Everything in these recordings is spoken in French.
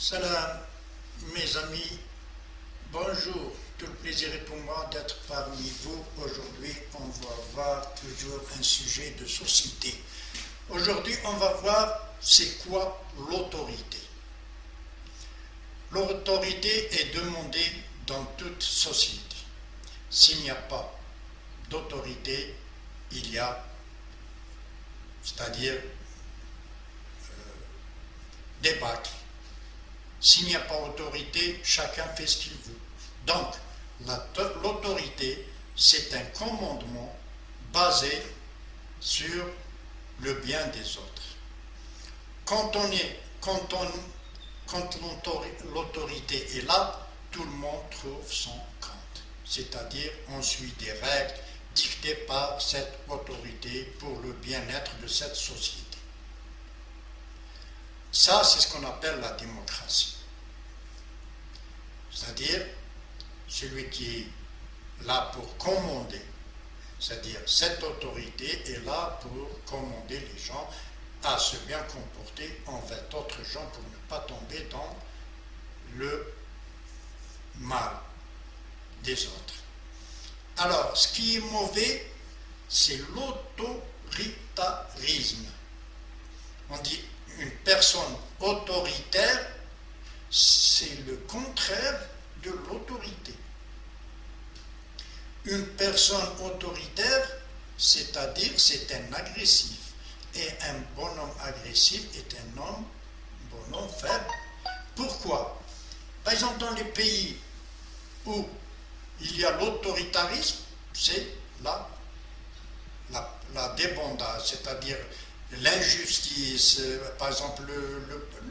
Salam, mes amis, bonjour. Tout le plaisir est pour moi d'être parmi vous. Aujourd'hui, on va voir toujours un sujet de société. Aujourd'hui, on va voir c'est quoi l'autorité. L'autorité est demandée dans toute société. S'il n'y a pas d'autorité, il y a, c'est-à-dire débâcle. S'il n'y a pas d'autorité, chacun fait ce qu'il veut. Donc, l'autorité, c'est un commandement basé sur le bien des autres. Quand l'autorité est là, tout le monde trouve son compte. C'est-à-dire, on suit des règles dictées par cette autorité pour le bien-être de cette société. Ça, c'est ce qu'on appelle la démocratie. C'est-à-dire, celui qui est là pour commander, c'est-à-dire cette autorité est là pour commander les gens à se bien comporter envers d'autres gens pour ne pas tomber dans le mal des autres. Alors, ce qui est mauvais, c'est l'autoritarisme. On dit une personne autoritaire, c'est le contraire de l'autorité. Une personne autoritaire, c'est-à-dire c'est un agressif. Et un bonhomme agressif est un bonhomme faible. Pourquoi? Par exemple, dans les pays où il y a l'autoritarisme, c'est la débandade, c'est-à-dire l'injustice. Par exemple,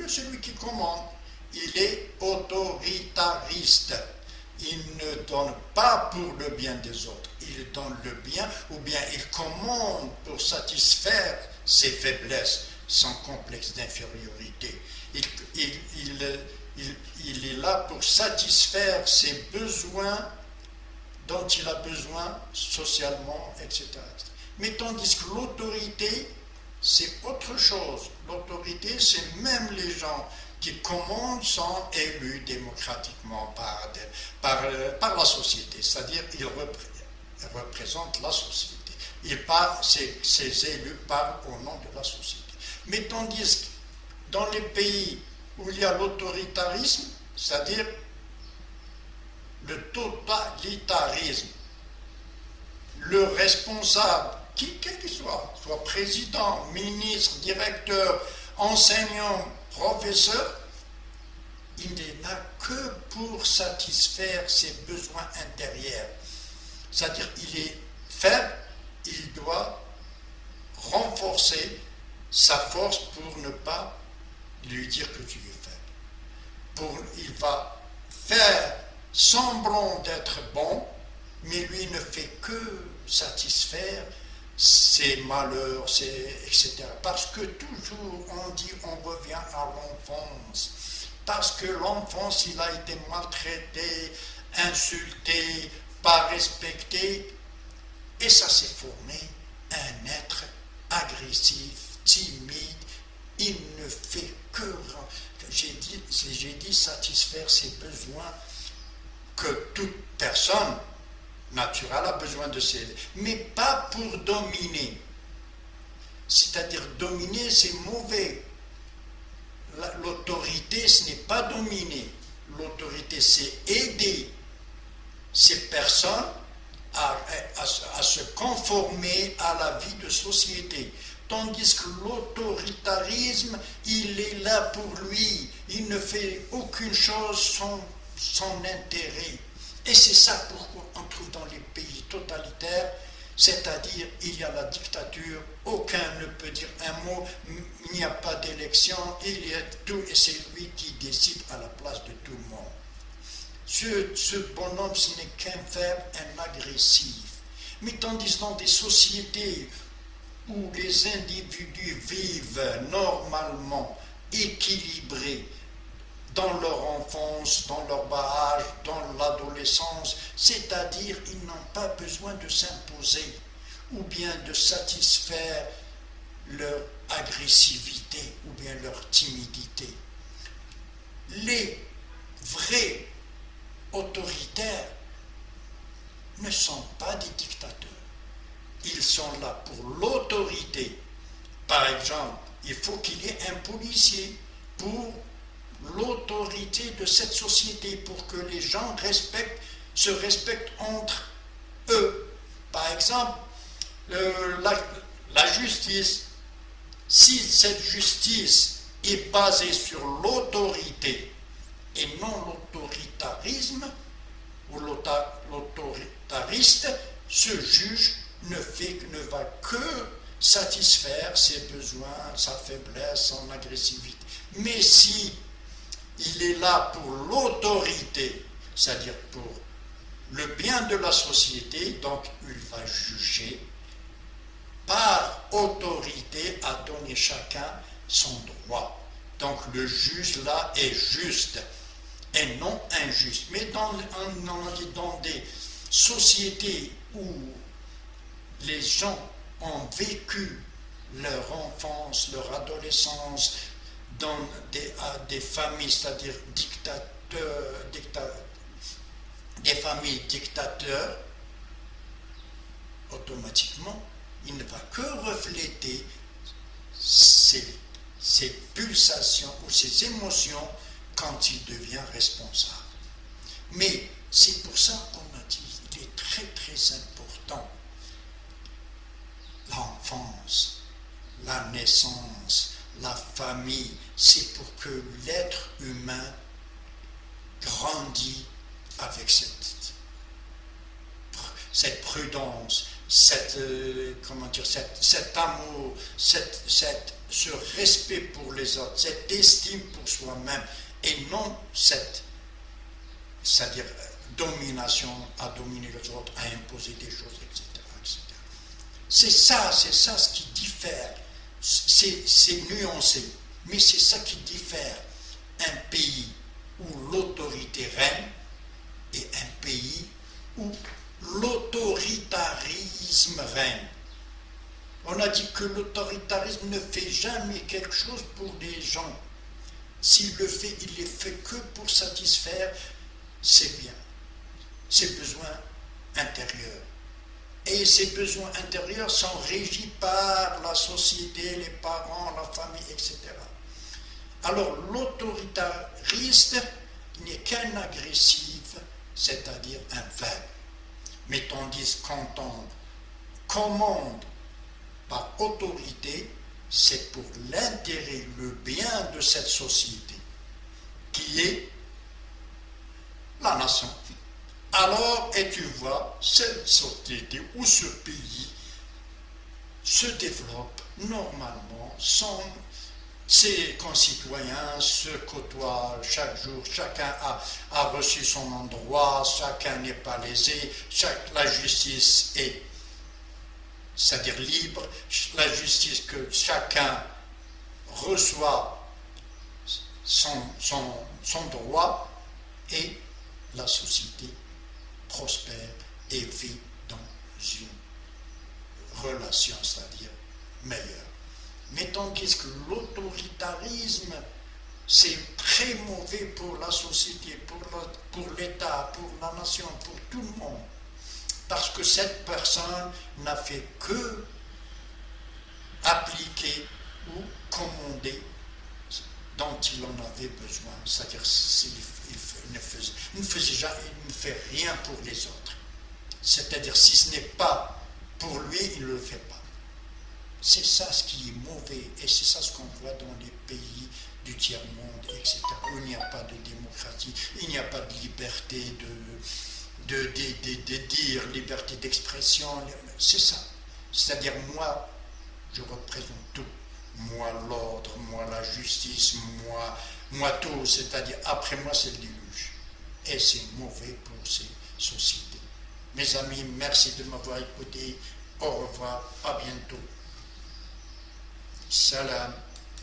celui qui commande, il est autoritariste. Il ne donne pas pour le bien des autres, il donne le bien, ou bien il commande pour satisfaire ses faiblesses, son complexe d'infériorité. Il est là pour satisfaire ses besoins dont il a besoin socialement, etc. Mais tandis que l'autorité, c'est autre chose. L'autorité, c'est même les gens qui commandent sont élus démocratiquement par la société, c'est-à-dire ils représentent la société. Ces élus parlent au nom de la société. Mais tandis que dans les pays où il y a l'autoritarisme, c'est-à-dire le totalitarisme, le responsable, quel qu'il soit président, ministre, directeur, enseignant, professeur, il n'est là que pour satisfaire ses besoins intérieurs. C'est-à-dire qu'il est faible, il doit renforcer sa force pour ne pas lui dire que tu es faible. Il va faire semblant d'être bon, mais lui ne fait que satisfaire ses malheurs, etc. Parce que toujours on revient à l'enfance. Parce que l'enfance, il a été maltraité, insulté, pas respecté. Et ça s'est formé un être agressif, timide. Il ne fait que, j'ai dit satisfaire ses besoins que toute personne naturel a besoin de s'aider, mais pas pour dominer. C'est-à-dire dominer, c'est mauvais. L'autorité, ce n'est pas dominer. L'autorité, c'est aider ces personnes à se conformer à la vie de société. Tandis que l'autoritarisme, il est là pour lui. Il ne fait aucune chose sans son intérêt. Et c'est ça pourquoi on trouve dans les pays totalitaires, c'est-à-dire il y a la dictature, aucun ne peut dire un mot, il n'y a pas d'élection, il y a tout, et c'est lui qui décide à la place de tout le monde. Ce bonhomme, ce n'est qu'un faible, un agressif. Mais tandis dans des sociétés où les individus vivent normalement, équilibrés, dans leur enfance, dans leur bas âge, dans l'adolescence, c'est-à-dire ils n'ont pas besoin de s'imposer ou bien de satisfaire leur agressivité ou bien leur timidité. les vrais autoritaires ne sont pas des dictateurs. Ils sont là pour l'autorité. Par exemple, il faut qu'il y ait un policier pour l'autorité de cette société, pour que les gens se respectent entre eux. Par exemple, la justice, si cette justice est basée sur l'autorité et non l'autoritarisme ou l'autoritariste, ce juge ne va que satisfaire ses besoins, sa faiblesse, son agressivité. Mais si il est là pour l'autorité, c'est-à-dire pour le bien de la société, donc il va juger par autorité à donner chacun son droit. Donc le juge là est juste et non injuste. Mais dans des sociétés où les gens ont vécu leur enfance, leur adolescence dans des familles, c'est-à-dire des familles dictateurs, automatiquement, il ne va que refléter ces pulsations ou ces émotions quand il devient responsable. Mais c'est pour ça qu'on a dit qu'il est très très important l'enfance, la naissance, la famille, c'est pour que l'être humain grandit avec cette prudence, cet amour, ce respect pour les autres, cette estime pour soi-même, et non c'est-à-dire domination, à dominer les autres, à imposer des choses, etc. etc. C'est ça ce qui diffère. C'est nuancé, mais c'est ça qui diffère un pays où l'autorité règne et un pays où l'autoritarisme règne. On a dit que l'autoritarisme ne fait jamais quelque chose pour les gens. S'il le fait, il les fait que pour satisfaire ses biens, ses besoins intérieurs. Et ces besoins intérieurs sont régis par la société, les parents, la famille, etc. Alors l'autoritariste n'est qu'un agressif, c'est-à-dire un faible. Mais tandis quand on commande par autorité, c'est pour l'intérêt, le bien de cette société, qui est la nation. Alors, et tu vois, cette société ou ce pays se développe normalement, ses concitoyens se côtoient chaque jour, chacun a reçu son endroit, chacun n'est pas lésé, la justice est, c'est-à-dire libre, la justice que chacun reçoit son droit, et la société prospère et vit dans une relation, c'est-à-dire meilleure. Mais tandis que l'autoritarisme, c'est très mauvais pour la société, pour l'État, pour la nation, pour tout le monde. Parce que cette personne n'a fait que appliquer ou commander dont il en avait besoin. C'est-à-dire il ne fait rien pour les autres. C'est-à-dire si ce n'est pas pour lui, il ne le fait pas. C'est ça ce qui est mauvais, et c'est ça ce qu'on voit dans les pays du tiers-monde, etc., où il n'y a pas de démocratie, il n'y a pas de liberté de dire, liberté d'expression. C'est ça. C'est-à-dire moi, je représente tout. Moi l'ordre, moi la justice, moi tout. C'est-à-dire après moi c'est le déluge. Et c'est mauvais pour ces sociétés. Mes amis, merci de m'avoir écouté. Au revoir, à bientôt. Salam.